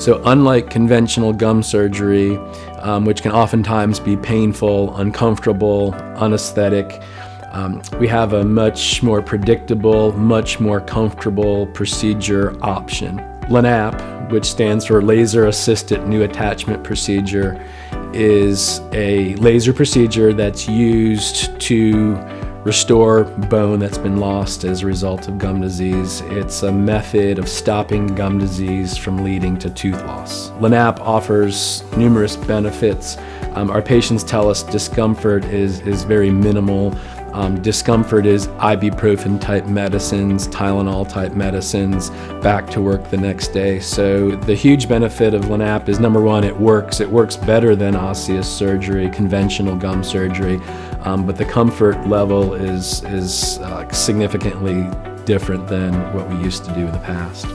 So unlike conventional gum surgery, which can oftentimes be painful, uncomfortable, unaesthetic, we have a much more predictable, much more comfortable procedure option. LANAP, which stands for Laser Assisted New Attachment Procedure, is a laser procedure that's used to restore bone that's been lost as a result of gum disease. It's a method of stopping gum disease from leading to tooth loss. LANAP offers numerous benefits. Our patients tell us discomfort is very minimal. Discomfort is ibuprofen type medicines, Tylenol type medicines, back to work the next day. So the huge benefit of LANAP is, number one, it works better than osseous surgery, conventional gum surgery, but the comfort level is significantly different than what we used to do in the past.